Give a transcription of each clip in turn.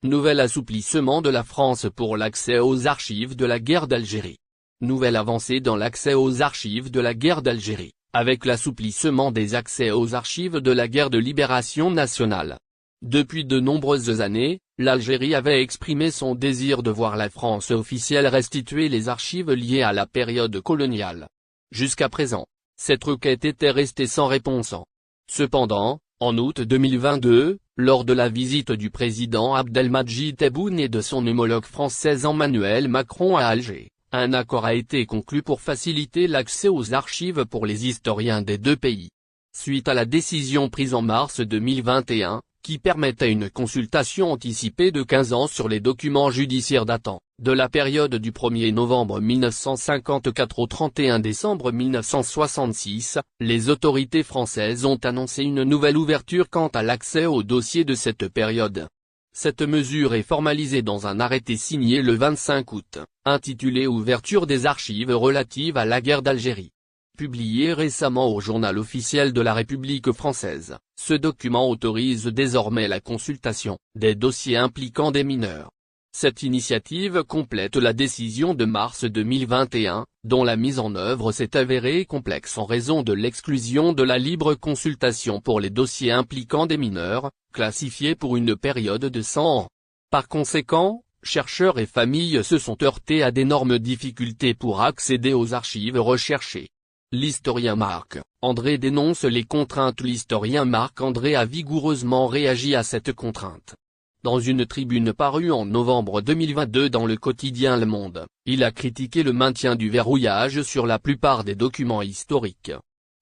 Nouvel assouplissement de la France pour l'accès aux archives de la guerre d'Algérie. Nouvelle avancée dans l'accès aux archives de la guerre d'Algérie, avec l'assouplissement des accès aux archives de la guerre de libération nationale. Depuis de nombreuses années, l'Algérie avait exprimé son désir de voir la France officielle restituer les archives liées à la période coloniale. Jusqu'à présent, cette requête était restée sans réponse. Cependant, en août 2022, lors de la visite du président Abdelmadjid Tebboune et de son homologue français Emmanuel Macron à Alger, un accord a été conclu pour faciliter l'accès aux archives pour les historiens des deux pays. Suite à la décision prise en mars 2021, qui permettait une consultation anticipée de 15 ans sur les documents judiciaires datant de la période du 1er novembre 1954 au 31 décembre 1966, les autorités françaises ont annoncé une nouvelle ouverture quant à l'accès aux dossiers de cette période. Cette mesure est formalisée dans un arrêté signé le 25 août, intitulé « Ouverture des archives relatives à la guerre d'Algérie ». Publié récemment au Journal officiel de la République française, ce document autorise désormais la consultation des dossiers impliquant des mineurs. Cette initiative complète la décision de mars 2021, dont la mise en œuvre s'est avérée complexe en raison de l'exclusion de la libre consultation pour les dossiers impliquant des mineurs, classifiés pour une période de 100 ans. Par conséquent, chercheurs et familles se sont heurtés à d'énormes difficultés pour accéder aux archives recherchées. L'historien Marc-André dénonce les contraintes. L'historien Marc-André a vigoureusement réagi à cette contrainte. Dans une tribune parue en novembre 2022 dans le quotidien Le Monde, il a critiqué le maintien du verrouillage sur la plupart des documents historiques.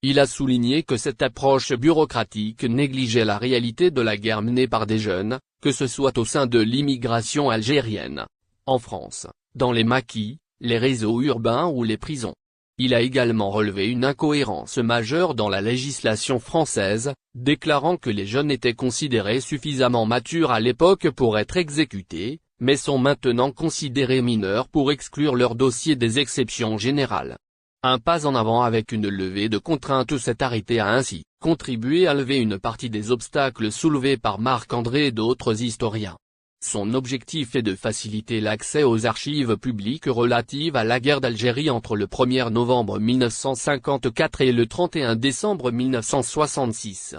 Il a souligné que cette approche bureaucratique négligeait la réalité de la guerre menée par des jeunes, que ce soit au sein de l'immigration algérienne, en France, dans les maquis, les réseaux urbains ou les prisons. Il a également relevé une incohérence majeure dans la législation française, déclarant que les jeunes étaient considérés suffisamment matures à l'époque pour être exécutés, mais sont maintenant considérés mineurs pour exclure leur dossier des exceptions générales. Un pas en avant avec une levée de contraintes. Cet arrêté a ainsi contribué à lever une partie des obstacles soulevés par Marc-André et d'autres historiens. Son objectif est de faciliter l'accès aux archives publiques relatives à la guerre d'Algérie entre le 1er novembre 1954 et le 31 décembre 1966.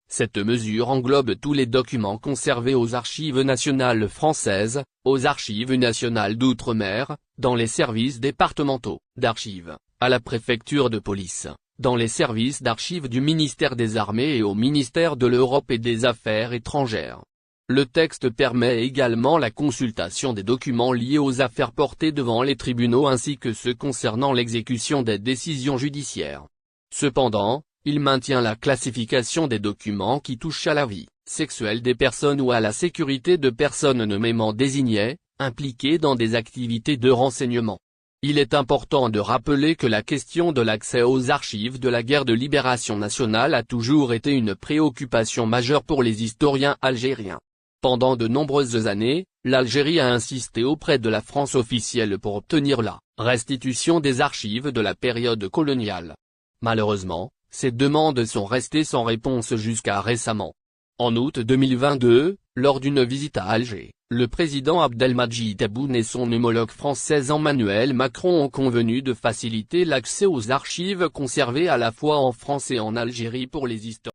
Cette mesure englobe tous les documents conservés aux archives nationales françaises, aux archives nationales d'outre-mer, dans les services départementaux d'archives, à la préfecture de police, dans les services d'archives du ministère des Armées et au ministère de l'Europe et des Affaires étrangères. Le texte permet également la consultation des documents liés aux affaires portées devant les tribunaux ainsi que ceux concernant l'exécution des décisions judiciaires. Cependant, il maintient la classification des documents qui touchent à la vie sexuelle des personnes ou à la sécurité de personnes nommément désignées, impliquées dans des activités de renseignement. Il est important de rappeler que la question de l'accès aux archives de la guerre de libération nationale a toujours été une préoccupation majeure pour les historiens algériens. Pendant de nombreuses années, l'Algérie a insisté auprès de la France officielle pour obtenir la restitution des archives de la période coloniale. Malheureusement, ces demandes sont restées sans réponse jusqu'à récemment. En août 2022, lors d'une visite à Alger, le président Abdelmadjid Tebboune et son homologue français Emmanuel Macron ont convenu de faciliter l'accès aux archives conservées à la fois en France et en Algérie pour les historiens.